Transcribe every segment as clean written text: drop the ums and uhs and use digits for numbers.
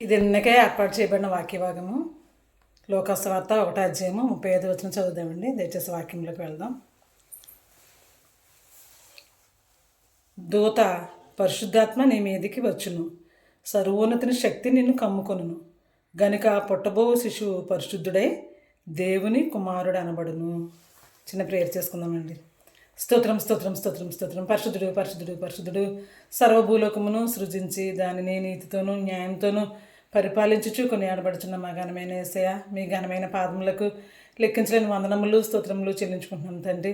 ఇది నిన్నకే ఏర్పాటు చేయబడిన వాక్యభాగము. లోకస్వార్త 1:35 చదువుదామండి. దయచేసి వాక్యంలోకి వెళ్దాం. దూత పరిశుద్ధాత్మ నీ మీదికి వచ్చును, సర్వోన్నతిని శక్తి నిన్ను కమ్ముకొనును, గనుక పుట్టబో శిశువు పరిశుద్ధుడై దేవుని కుమారుడు అనబడును. చిన్న ప్రేయర్ చేసుకుందామండి. స్తోత్రం స్తోత్రం స్తోత్రం స్తోత్రం. పరిశుద్ధుడు పరిశుద్ధుడు పరిశుద్ధుడు, సర్వభూలోకమును సృజించి దానిని నీతితోనూ న్యాయంతోనూ పరిపాలించుచు కొనియాడబడుచున్న మా ఘనమైన యేసయ్య, మీ ఘనమైన పాదములకు లెక్కించలేని వందనములు స్తోత్రములు చెల్లించుకుంటున్నాను తండ్రి.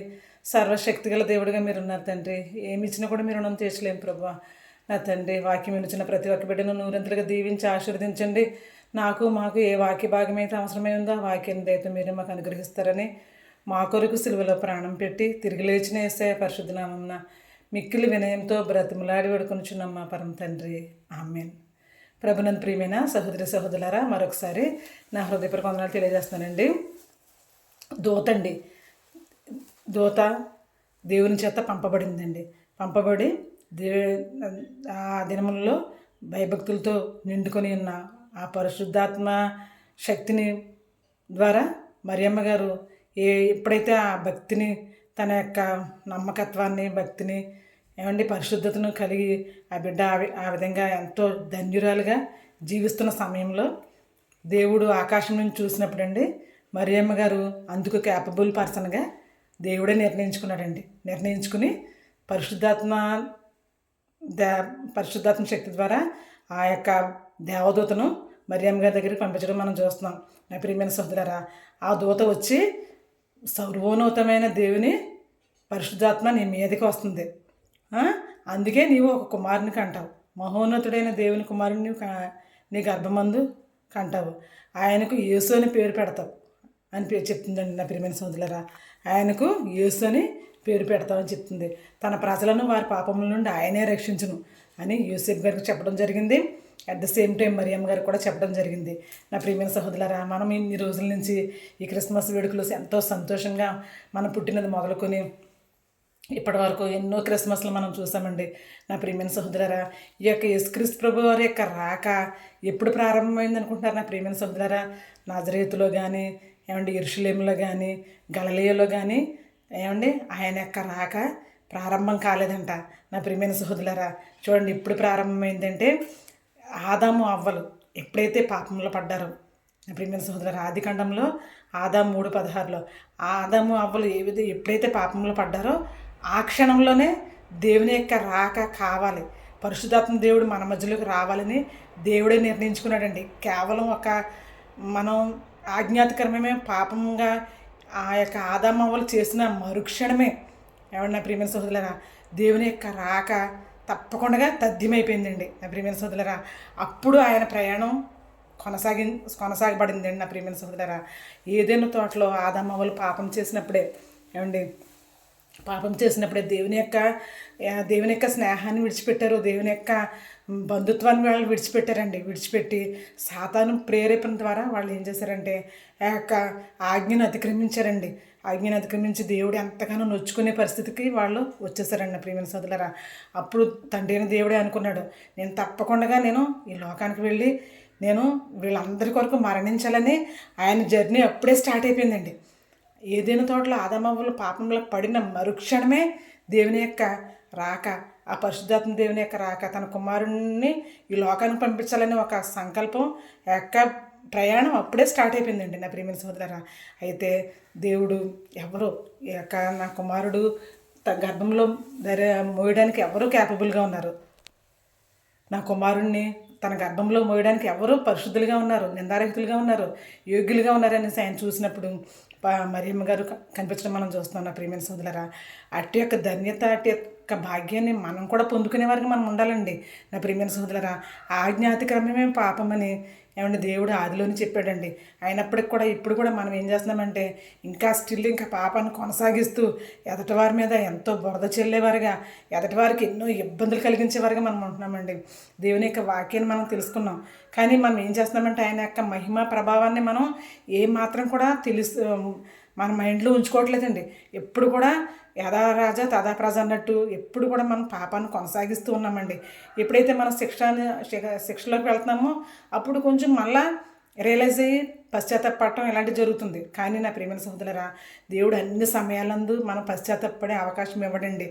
సర్వశక్తిగల దేవుడిగా మీరున్నారు తండ్రి. ఏమి ఇచ్చినా కూడా మీరు రుణం తీర్చలేము ప్రభువా. నా తండ్రి, వాక్యం వినిచిన ప్రతి ఒక్క బిడ్డను నూరంతలుగా దీవించి ఆశీర్వదించండి. మాకు ఏ వాక్య భాగం అయితే అవసరమై ఉందో ఆ వాక్యాన్ని దయతో మీరే మాకు అనుగ్రహిస్తారని, మా కొరకు సిలువలో ప్రాణం పెట్టి తిరిగి లేచిన యేసయ్య పరిశుద్ధ నామమున మిక్కిలి వినయంతో బ్రతిమలాడి వేడుకొనుచున్నాం మా పరమ తండ్రి. ఆమేన్. ప్రభునందు ప్రియమైన సహోదరి సహోదరులారా, మరొకసారి నా హృదయపూర్వక వందనాలు తెలియజేస్తున్నానండి. దూత దేవుని చేత పంపబడి ఆ దినములలో భయభక్తులతో నిండుకొని ఉన్న ఆ పరిశుద్ధాత్మ శక్తిని ద్వారా మరియమ్మ గారు ఎప్పుడైతే ఆ భక్తిని, తన యొక్క నమ్మకత్వాన్ని, భక్తిని పరిశుద్ధతను కలిగి ఆ బిడ్డ ఆ విధంగా ఎంతో ధన్యురాలుగా జీవిస్తున్న సమయంలో దేవుడు ఆకాశం నుంచి చూసినప్పుడు అండి, మరియమ్మ గారు అందుకు క్యాపబుల్ పర్సన్గా దేవుడే నిర్ణయించుకుని పరిశుద్ధాత్మ శక్తి ద్వారా ఆ యొక్క దేవదూతను మరియమ్మ గారి దగ్గరికి పంపించడం మనం చూస్తున్నాం. నా ప్రియమైన సహోదరులారా, ఆ దూత వచ్చి సర్వోన్నతమైన దేవుని పరిశుద్ధాత్మ నీ మీదకి వస్తుంది, అందుకే నీవు ఒక కుమారుని కంటావు, మహోన్నతుడైన దేవుని కుమారుని నీ గర్భమందు కంటావు, ఆయనకు యేసు అని పేరు పెడతావు అని చెప్తుందండి. నా ప్రియమైన సోదరులారా, ఆయనకు యేసు అని పేరు పెడతామని చెప్తుంది. తన ప్రజలను వారి పాపముల నుండి ఆయనే రక్షించును అని యూసెఫ్ గారికి చెప్పడం జరిగింది. At the same time Mariyamma గారికి కూడా చెప్పడం జరిగింది. నా ప్రియమైన సహోదరులారా, మనం ఇన్ని రోజుల నుంచి ఈ క్రిస్మస్ వేడుకలు ఎంతో సంతోషంగా మనం పుట్టినది మొదలుకొని ఇప్పటి వరకు ఎన్నో క్రిస్మస్లు మనం చూసామండి. నా ప్రియమైన సహోదరులారా, ఈ యొక్క యేసుక్రీస్తు ప్రభు వారి యొక్క రాక ఎప్పుడు ప్రారంభమైంది అనుకుంటున్నారు? నా ప్రియమైన సహోదరులారా, నాజరేతులో కానీ యెరూషలేములో కానీ గలిలయలో కానీ ఆయన యొక్క రాక ప్రారంభం కాలేదంట. నా ప్రియమైన సహోదరులారా, చూడండి, ఇప్పుడు ప్రారంభమైందంటే ఆదాము అవ్వలు ఎప్పుడైతే పాపంలో పడ్డారో, నా ప్రియమైన సహోదరులారా, ఆదికాండంలో ఆదాము 3:16లో ఆదాము అవ్వలు ఎప్పుడైతే పాపంలో పడ్డారో ఆ క్షణంలోనే దేవుని యొక్క రాక కావాలి, పరిశుద్ధాత్మ దేవుడు మన మధ్యలోకి రావాలని దేవుడే నిర్ణయించుకున్నాడండి. కేవలం మనం ఆజ్ఞాతకరమే పాపంగా ఆ యొక్క ఆదాము అవ్వలు చేసిన మరుక్షణమే నా ప్రియమైన సహోదరులారా, దేవుని యొక్క రాక తప్పకుండా తథ్యమైపోయిందండి. నా ప్రియమైన సహోదరులారా, అప్పుడు ఆయన ప్రయాణం కొనసాగబడిందండి. నా ప్రియమైన సహోదరులారా, ఏదైనా తోటలో ఆదాము అవ్వలు పాపం చేసినప్పుడే దేవుని యొక్క స్నేహాన్ని విడిచిపెట్టారు, దేవుని యొక్క బంధుత్వాన్ని వాళ్ళు విడిచిపెట్టి సాతాను ప్రేరేపణ ద్వారా వాళ్ళు ఏం చేశారంటే ఆ యొక్క ఆజ్ఞను అతిక్రమించి దేవుడు ఎంతగానో నొచ్చుకునే పరిస్థితికి వాళ్ళు వచ్చేసారండి. ప్రియమైన సోదరులారా, అప్పుడు తండ్రి అయిన దేవుడే అనుకున్నాడు, నేను తప్పకుండా ఈ లోకానికి వెళ్ళి నేను వీళ్ళందరి కొరకు మరణించాలని ఆయన జర్నీ అప్పుడే స్టార్ట్ అయిపోయిందండి. ఏదైనా తోటలో ఆదామవ్వలు పాపంలో పడిన మరుక్షణమే దేవుని యొక్క రాక, ఆ పరిశుద్ధాత్మ దేవుని యొక్క రాక, తన కుమారుణ్ణి ఈ లోకానికి పంపించాలని ఒక సంకల్పం యొక్క ప్రయాణం అప్పుడే స్టార్ట్ అయిపోయిందండి. నా ప్రియమైన సహోదరులారా, అయితే దేవుడు నా కుమారుడు గర్భంలో మోయడానికి ఎవరు క్యాపబుల్గా ఉన్నారు, నా కుమారుణ్ణి తన గర్భంలో మోయడానికి ఎవరు పరిశుద్ధులుగా ఉన్నారు, నిందారహితులుగా ఉన్నారు, యోగ్యులుగా ఉన్నారనేసి ఆయన చూసినప్పుడు మరియమ్మ గారు కనిపించడం మనం చూస్తున్నాం. నా ప్రియమైన సోదరులారా, అటు యొక్క ధన్యత, అటు యొక్క భాగ్యాన్ని మనం కూడా పొందుకునే వారికి మనం ఉండాలండి. నా ప్రియమైన సోదరులారా, ఆజ్ఞాతిక్రమమే పాపమని దేవుడు ఆదిలోని చెప్పాడండి. అయినప్పటికి కూడా ఇప్పుడు కూడా మనం ఏం చేస్తున్నామంటే ఇంకా పాపాన్ని కొనసాగిస్తూ ఎదటివారి మీద ఎంతో బురద చెల్లేవారుగా, ఎదటివారికి ఎన్నో ఇబ్బందులు కలిగించేవారుగా మనం ఉంటున్నామండి. దేవుని యొక్క వాక్యాన్ని మనం తెలుసుకున్నాం, కానీ మనం ఏం చేస్తున్నామంటే ఆయన యొక్క మహిమ ప్రభావాన్ని మనం ఏమాత్రం కూడా మన మైండ్లో ఉంచుకోవట్లేదండి. ఎప్పుడు కూడా యథా రాజా తథా ప్రజ అన్నట్టు ఎప్పుడు కూడా మనం పాపాన్ని కొనసాగిస్తూ ఉన్నామండి. ఎప్పుడైతే మనం శిక్షలోకి వెళ్తున్నామో అప్పుడు కొంచెం మళ్ళా రియలైజ్ అయ్యి పశ్చాత్తాపడటం ఇలాంటివి జరుగుతుంది. కానీ నా ప్రియమైన సహోదరులారా, దేవుడు అన్ని సమయాలందు మనం పశ్చాత్తాపడే అవకాశం ఇవ్వడండి.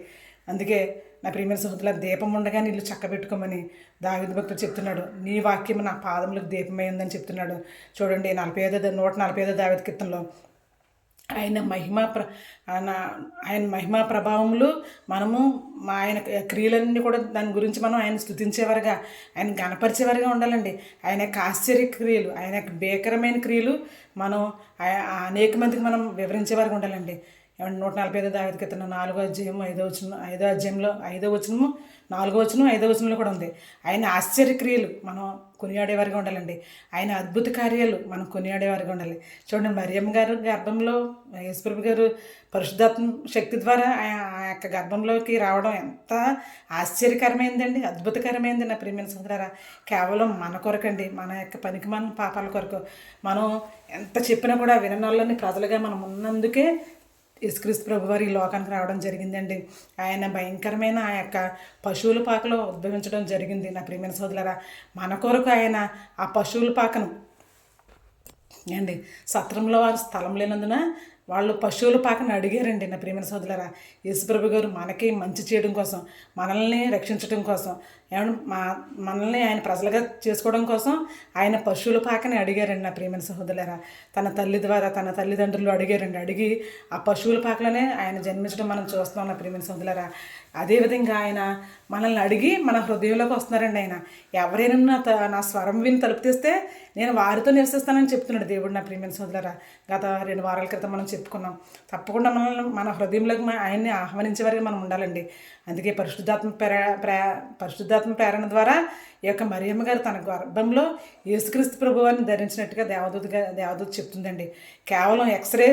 అందుకే నా ప్రియమైన సహోదరుల దీపం ఉండగా నీళ్ళు చక్కబెట్టుకోమని దావీదు భక్తుడు చెప్తున్నాడు. నీ వాక్యం నా పాదములకు దీపమై ఉందని చెప్తున్నాడు. చూడండి 145 దావీదు కీర్తనలో ఆయన మహిమా ప్రభావములు మనము ఆయన క్రియలన్నీ కూడా దాని గురించి మనం ఆయన స్తుతించేవారుగా, ఆయన గణపరిచేవారుగా ఉండాలండి. ఆయన యొక్క ఆశ్చర్య క్రియలు, ఆయన యొక్క భీకరమైన క్రియలు మనం అనేక మందికి మనం వివరించేవారుగా ఉండాలండి. 145 దావీదు కీర్తన 4వ అధ్యాయం 5వ వచనం, 5వ అధ్యాయంలో 5వ వచనము 4వ వచనం 5వ వచనంలో కూడా ఉంది. ఆయన ఆశ్చర్యక్రియలు మనం కొనియాడేవారిగా ఉండాలండి. ఆయన అద్భుత కార్యాలు మనం కొనియాడేవారిగా ఉండాలి. చూడండి, మరియమ్మ గారు గర్భంలో యేసుప్రభు గారు పరిశుద్ధాత్మ శక్తి ద్వారా ఆ యొక్క గర్భంలోకి రావడం ఎంత ఆశ్చర్యకరమైందండి, అద్భుతకరమైంది నా ప్రియమైన సోదరులారా. కేవలం మన కొరకండి, మన యొక్క పనికి మన పాపాల కొరకు. మనం ఎంత చెప్పినా కూడా విననోళ్ళని ప్రజలుగా మనం ఉన్నందుకే యేసుక్రీస్తు ప్రభువారు ఈ లోకానికి రావడం జరిగిందండి. ఆయన భయంకరమైన ఆ యొక్క పశువుల పాకలో ఉద్భవించడం జరిగింది నా ప్రియమైన సోదరులారా. మన కొరకు ఆయన ఆ పశువుల పాకను అండి, సత్రంలో వారు స్థలం లేనందున వాళ్ళు పశువుల పాకను అడిగారండి నా ప్రియమైన సోదరులారా. యేసుప్రభు గారు మనకి మంచి చేయడం కోసం, మనల్ని రక్షించడం కోసం, మనల్ని ఆయన ప్రజలుగా చేసుకోవడం కోసం ఆయన పశువుల పాకని అడిగారండి నా ప్రియమైన సహోదరులారా. తన తల్లి ద్వారా తన తల్లిదండ్రులు అడిగారండి. అడిగి ఆ పశువుల పాకలోనే ఆయన జన్మించడం మనం చూస్తాం నా ప్రియమైన సహోదరులారా. అదేవిధంగా ఆయన మనల్ని అడిగి మన హృదయంలోకి వస్తున్నారండి. ఆయన ఎవరైనా నా స్వరం విని తలుపు తీస్తే నేను వారితో నివసిస్తానని చెప్తున్నాడు దేవుడు నా ప్రియమైన సోదరులారా. గత 2 వారాల క్రితం మనం చెప్పుకున్నాం. తప్పకుండా మనల్ని మన హృదయంలోకి ఆయన్ని ఆహ్వానించే వారికి మనం ఉండాలండి. అందుకే పరిశుద్ధాత్మ ప్రేరణ ద్వారా ఈ యొక్క మరియమ్మ గారు తన గర్భంలో యేసుక్రీస్తు ప్రభువాన్ని ధరించినట్టుగా దేవదూత చెప్తుందండి. కేవలం ఎక్స్రే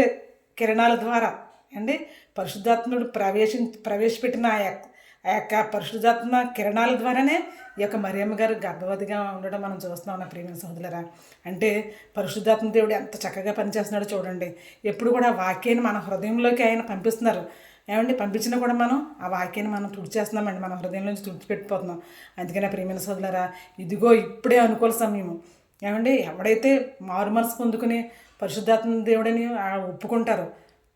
కిరణాల ద్వారా అండి పరిశుద్ధాత్ముడు ప్రవేశపెట్టిన ఆ యొక్క పరిశుద్ధాత్మ కిరణాల ద్వారానే ఈ యొక్క మరియమ్మ గారు గర్భవతిగా ఉండడం మనం చూస్తున్నాం నా ప్రియమైన సహోదరులారా. అంటే పరిశుద్ధాత్మ దేవుడు ఎంత చక్కగా పనిచేస్తున్నాడో చూడండి. ఎప్పుడు కూడా వాక్యాన్ని మన హృదయంలోకి ఆయన పంపిస్తున్నారు. పంపించినా కూడా మనం ఆ వాక్యాన్ని మనం తుడిచేస్తున్నామండి, మన హృదయంలోంచి తుడిచిపెట్టిపోతున్నాం. అందుకే నా ప్రియమైన సోదరులారా, ఇదిగో ఇప్పుడే అనుకూల సమయము. ఎవడైతే మారు మనసు పొందుకుని పరిశుద్ధాత్మ దేవుడని ఒప్పుకుంటారో,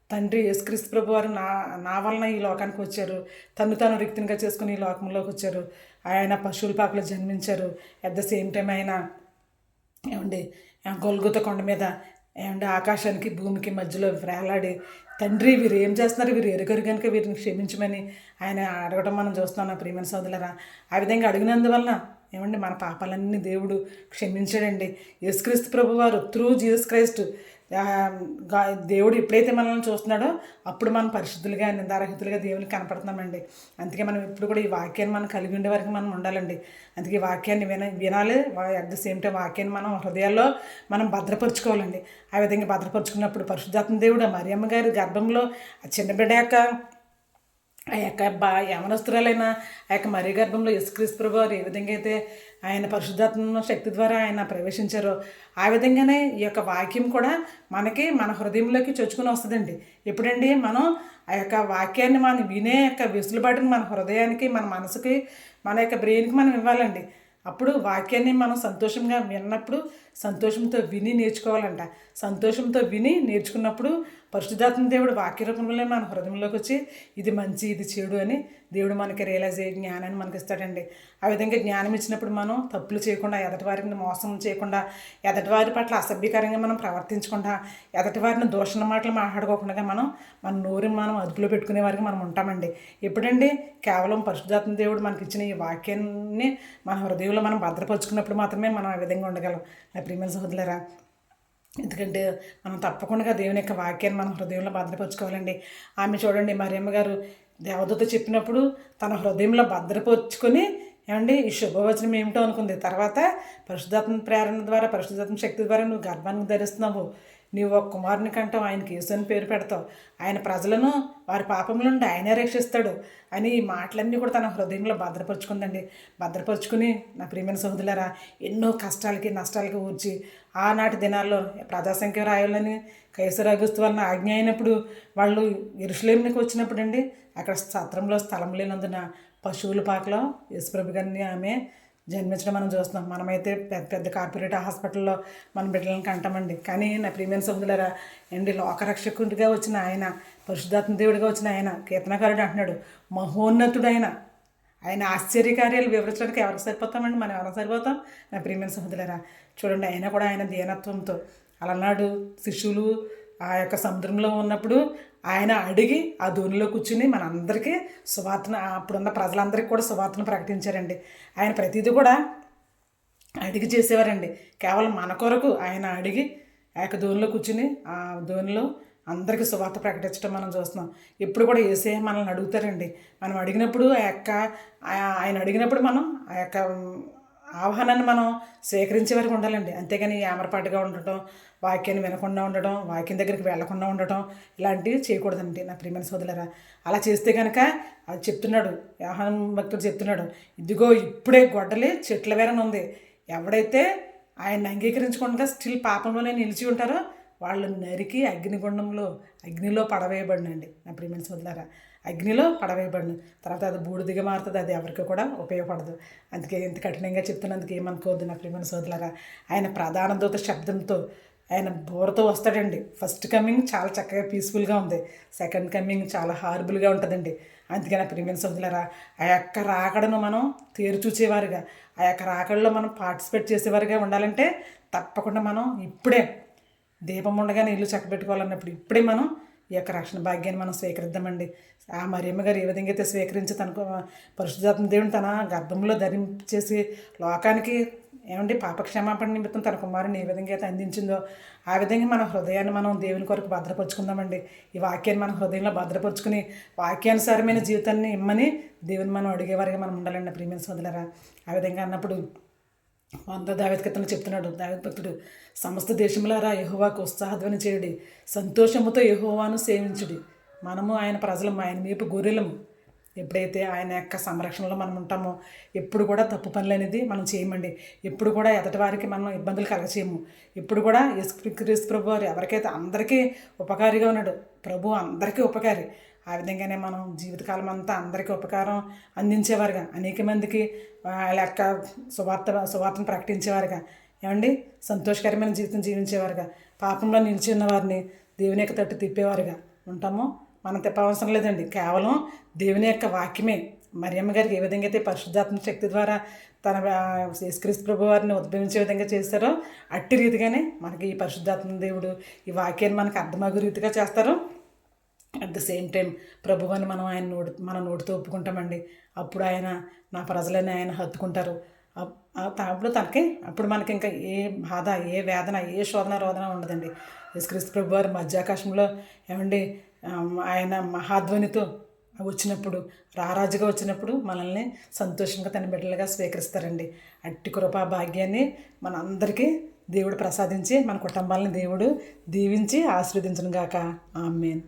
తండ్రి యేసుక్రీస్తు ప్రభు వారు నా వలన ఈ లోకానికి వచ్చారు, తాను రిక్తినిగా చేసుకుని ఈ లోకంలోకి వచ్చారు, ఆయన పశువుల పాకలో జన్మించారు, అట్ ద సేమ్ టైం ఆయన గొల్గొత కొండ మీద ఆకాశానికి భూమికి మధ్యలో వేలాడి, తండ్రి వీరు ఏం చేస్తున్నారు, వీరు ఎరుగరు కనుక వీరిని క్షమించమని ఆయన అడగడం మనం చూస్తున్నాం నా ప్రియమైన సోదరులారా. ఆ విధంగా అడిగినందువలన మన పాపాలన్నీ దేవుడు క్షమించాడండి. యేసుక్రీస్తు ప్రభు వారు త్రూ జీసస్ క్రైస్ట్ దేవుడు ఎప్పుడైతే మనల్ని చూస్తున్నాడో అప్పుడు మనం పరిశుద్ధులుగా నిందారహితులుగా దేవునికి కనపడుతున్నామండి. అందుకే మనం ఇప్పుడు కూడా ఈ వాక్యాన్ని మనం కలిగి ఉండే వరకు మనం ఉండాలండి. అందుకే ఈ వాక్యాన్ని వినాలి, అట్ ద సేమ్ టైం వాక్యాన్ని మనం హృదయాల్లో మనం భద్రపరుచుకోవాలండి. ఆ విధంగా భద్రపరుచుకున్నప్పుడు పరిశుద్ధాత్మ దేవుడు మరియమ్మ గారి గర్భంలో ఆ చిన్న బిడ్డ ఆ యొక్క యవనస్తురాలైన ఆ యొక్క మరి గర్భంలో యేసుక్రీస్తు ప్రభు వారు ఏ విధంగా అయితే ఆయన పరిశుద్ధాత్మ శక్తి ద్వారా ఆయన ప్రవేశించారో ఆ విధంగానే ఈ యొక్క వాక్యం కూడా మనకి మన హృదయంలోకి చొచ్చుకుని వస్తుందండి. ఎప్పుడండి మనం ఆ యొక్క వాక్యాన్ని మనం వినే యొక్క వెసులుబాటుని మన హృదయానికి, మన మనసుకి, మన యొక్క బ్రెయిన్కి మనం ఇవ్వాలండి. అప్పుడు వాక్యాన్ని మనం సంతోషంగా విన్నప్పుడు సంతోషంతో విని నేర్చుకోవాలంట. సంతోషంతో విని నేర్చుకున్నప్పుడు పరిశుద్ధాత్మ దేవుడు వాక్య రూపంలో మన హృదయంలోకి వచ్చి ఇది మంచి ఇది చెడు అని దేవుడు మనకి రియలైజ్ అయ్యే జ్ఞానాన్ని మనకి ఇస్తాడండి. ఆ విధంగా జ్ఞానం ఇచ్చినప్పుడు మనం తప్పులు చేయకుండా, ఎదటివారిని మోసం చేయకుండా, ఎదటివారి పట్ల అసభ్యకరంగా మనం ప్రవర్తించకుండా, ఎదటివారిని దూషణ మాటలు మాట్లాడుకోకుండా మన నోరుని మనం అదుపులో పెట్టుకునే వారికి మనం ఉంటామండి. ఎప్పుడండి కేవలం పరిశుద్ధాత్మ దేవుడు మనకి ఇచ్చిన ఈ వాక్యాన్ని మన హృదయంలో మనం భద్రపరుచుకున్నప్పుడు మాత్రమే మనం ఆ విధంగా ఉండగలం నా ప్రియమైన సహోదరులారా. ఎందుకంటే మనం తప్పకుండా దేవుని యొక్క వాక్యాన్ని మనం హృదయంలో భద్రపరుచుకోవాలండి. ఆమె చూడండి, మరియమ్మ గారు దేవదూత చెప్పినప్పుడు తన హృదయంలో భద్రపరుచుకొని ఈ శుభవచనం ఏమిటో అనుకుంది. తర్వాత పరిశుద్ధాత్మ ప్రేరణ ద్వారా, పరిశుద్ధాత్మ శక్తి ద్వారా నువ్వు గర్భాన్ని ధరిస్తున్నావు, నీవు ఒక కుమారుని కంటావు, ఆయనకి యేసు అని పేరు పెడతావు, ఆయన ప్రజలను వారి పాపముల నుండి ఆయనే రక్షిస్తాడు అని ఈ మాటలన్నీ కూడా తన హృదయంలో భద్రపరుచుకుందండి. భద్రపరుచుకుని నా ప్రియమైన సహోదరులారా, ఎన్నో కష్టాలకి నష్టాలకి ఊర్చి ఆనాటి దినాల్లో ప్రజాసంఖ్య రాయాలని కైసర్ అగుస్తు వలన ఆజ్ఞ అయినప్పుడు వాళ్ళు యెరూషలేముకి వచ్చినప్పుడు అండి, అక్కడ సత్రంలో స్థలం లేనందున పశువుల పాకలో యేసుప్రభు గారిని ఆమె జన్మించడం మనం చూస్తున్నాం. మనమైతే పెద్ద పెద్ద కార్పొరేట్ హాస్పిటల్లో మన బిడ్డలను కంటామండి. కానీ నా ప్రియమైన సహోదరులారా అండి, లోకరక్షకుడిగా వచ్చిన ఆయన, పరిశుద్ధాత్మ దేవుడిగా వచ్చిన ఆయన, కీర్తనకారుడు అంటున్నాడు, మహోన్నతుడైన ఆయన ఆశ్చర్యకార్యాలు వివరించడానికి ఎవరికి సరిపోతామండి? మనం ఎవరికి సరిపోతాం? నా ప్రియమైన సహోదరులారా చూడండి, ఆయన కూడా ఆయన దీనత్వంతో అలనాడు శిష్యులు ఆ యొక్క సముద్రంలో ఉన్నప్పుడు ఆయన అడిగి ఆ ధోనిలో కూర్చుని మనందరికీ సువార్తను, అప్పుడున్న ప్రజలందరికీ కూడా సువార్తను ప్రకటించారండి. ఆయన ప్రతిదీ కూడా అడిగి చేసేవారండి. కేవలం మన కొరకు ఆయన అడిగి ఆ యొక్క ధోనిలో కూర్చుని ఆ ధోనిలో అందరికీ సువార్త ప్రకటించడం మనం చూస్తున్నాం. ఇప్పుడు కూడా యేసయ్య మనల్ని అడుగుతారండి. మనం అడిగినప్పుడు ఆయన అడిగినప్పుడు మనం ఆ యొక్క ఆహ్వానాన్ని మనం స్వీకరించే వరకు ఉండాలండి. అంతేగాని ఏమరపాటుగా ఉండటం, వాక్యాన్ని వినకుండా ఉండటం, వాక్యం దగ్గరికి వెళ్లకుండా ఉండటం ఇలాంటివి చేయకూడదండి నా ప్రియమైన సోదరులారా. అలా చేస్తే కనుక అది చెప్తున్నాడు, యోహాను భక్తుడు చెప్తున్నాడు, ఇదిగో ఇప్పుడే గొడ్డలి చెట్ల వేరన ఉంది, ఎవడైతే ఆయన అంగీకరించకుండా స్టిల్ పాపంలోనే నిలిచి ఉంటారో వాళ్ళు నరికి అగ్నిలో పడవేయబడినండి నా ప్రియమైన సోదరులారా. అగ్నిలో పడవేయబడిన తర్వాత అది బూడిదిగా మారుతుంది, అది ఎవరికి కూడా ఉపయోగపడదు. అందుకే ఇంత కఠినంగా చెప్తున్నందుకు ఏమనుకోవద్దు నా ప్రియమైన సోదరులారా. ఆయన ప్రధాన దూత శబ్దంతో ఆయన బోరతో వస్తాడండి. ఫస్ట్ కమింగ్ చాలా చక్కగా పీస్ఫుల్గా ఉంది, సెకండ్ కమింగ్ చాలా హార్బుల్గా ఉంటుందండి. అందుకే నా ప్రియమైన సోదరులారా, ఆ యొక్క రాకడను మనం తేరు చూసేవారుగా, ఆ యొక్క రాకడలో మనం పార్టిసిపేట్ చేసేవారుగా ఉండాలంటే తప్పకుండా మనం ఇప్పుడే దీపం ఉండగానే ఇల్లు చక్కబెట్టుకోవాలన్నప్పుడు ఇప్పుడే మనం ఈ యొక్క రక్షణ భాగ్యాన్ని మనం స్వీకరిద్దామండి. ఆ మరియమ్మ గారు ఏ విధంగా అయితే స్వీకరించి తనకు పరిశుద్ధాత్మ దేవుని తన గర్భంలో ధరించేసి లోకానికి పాపక్షమాపణ నిమిత్తం తన కుమారుని ఏ విధంగా అయితే అందించిందో ఆ విధంగా మన హృదయాన్ని మనం దేవుని కొరకు భద్రపరుచుకుందామండి. ఈ వాక్యాన్ని మన హృదయంలో భద్రపరుచుకుని వాక్యానుసారమైన జీవితాన్ని ఇమ్మని దేవుని మనం అడిగేవారిగా మనం ఉండాలండి ప్రియమైన సోదరులారా. ఆ విధంగా అన్నప్పుడు దావీదు కీర్తనలో చెప్తున్నాడు దావీదు భక్తుడు, సమస్త దేశములారా యెహోవాకు ఉత్సాహధ్వని చేయుడి, సంతోషముతో యెహోవాను సేవించుడి. మనము ఆయన ప్రజలము, ఆయన మేపు గొర్రెలము. ఎప్పుడైతే ఆయన యొక్క సంరక్షణలో మనం ఉంటామో ఎప్పుడు కూడా తప్పు పనులు అనేది మనం చేయమండి. ఎప్పుడు కూడా ఎదటి వారికి మనం ఇబ్బందులు కలగచేయము. ఎప్పుడు కూడా యేసు ప్రభు వారు ఎవరికైతే అందరికీ ఉపకారిగా ఉన్నాడు, ప్రభు అందరికీ ఉపకారి. ఆ విధంగానే మనం జీవితకాలం అంతా అందరికీ ఉపకారం అందించేవారుగా, అనేక మందికి వాళ్ళ యొక్క సువార్తను ప్రకటించేవారుగా, సంతోషకరమైన జీవితం జీవించేవారుగా, పాపంలో నిలిచి ఉన్న వారిని దేవుని యొక్క తట్టు తిప్పేవారుగా ఉంటామో మనం తిప్పవసరం లేదండి. కేవలం దేవుని యొక్క వాక్యమే మరియమ్మ గారికి ఏ విధంగా అయితే పరిశుద్ధాత్మ శక్తి ద్వారా తన యేసుక్రీస్తు ప్రభు వారిని ఉద్భవించే విధంగా చేస్తారో అట్టి రీతిగానే మనకి ఈ పరిశుద్ధాత్మ దేవుడు ఈ వాక్యాన్ని మనకు అర్థమగు రీతిగా చేస్తారు. అట్ ద సేమ్ టైం ప్రభువాన్ని మనం మన నోటితో ఒప్పుకుంటామండి. అప్పుడు ఆయన నా ప్రజలని ఆయన హత్తుకుంటారు. అప్పుడు మనకి ఇంకా ఏ బాధ, ఏ వేదన, ఏ రోదన ఉండదండి. యేసుక్రీస్తు ప్రభు వారు మధ్యాకాశంలో ఆయన మహాధ్వనితో వచ్చినప్పుడు, రారాజుగా వచ్చినప్పుడు మనల్ని సంతోషంగా తన బిడ్డలుగా స్వీకరిస్తారండి. అట్టి కృపా భాగ్యాన్ని మనందరికీ దేవుడు ప్రసాదించి మన కుటుంబాలని దేవుడు దీవించి ఆశీర్వదించును గాక. ఆమేన్.